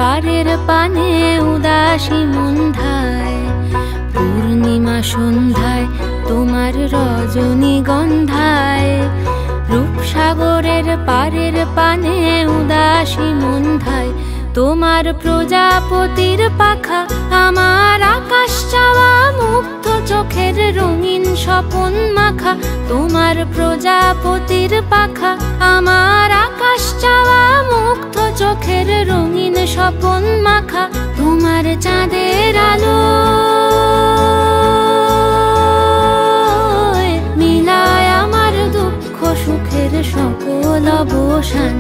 পারের পানে উদাসী মন্ধায়, পূর্ণিমা সন্ধ্যায় তোমার রজনীগন্ধায়। রূপসাগরের পারের পানে উদাসী মন্ধায় তোমার প্রজাপতির পাখা, আমার আকাশ চাওয়া মুগ্ধ চোখের রঙিন স্বপন মাখা। তোমার প্রজাপতির পাখা, আমার আকাশ চাওয়া মুগ্ধ চোখের রঙিন স্বপন মাখা। তোমার চাঁদের আলো মিলায় আমার দুঃখ সুখের সকল অবসান।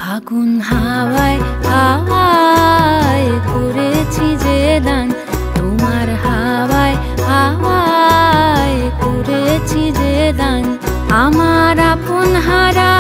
ফাগুন হাওয়ায় হাওয়ায় করেছি যে দান, তোমার হাওয়ায় হাওয়ায় করেছি যে দান। আমার আপন হারা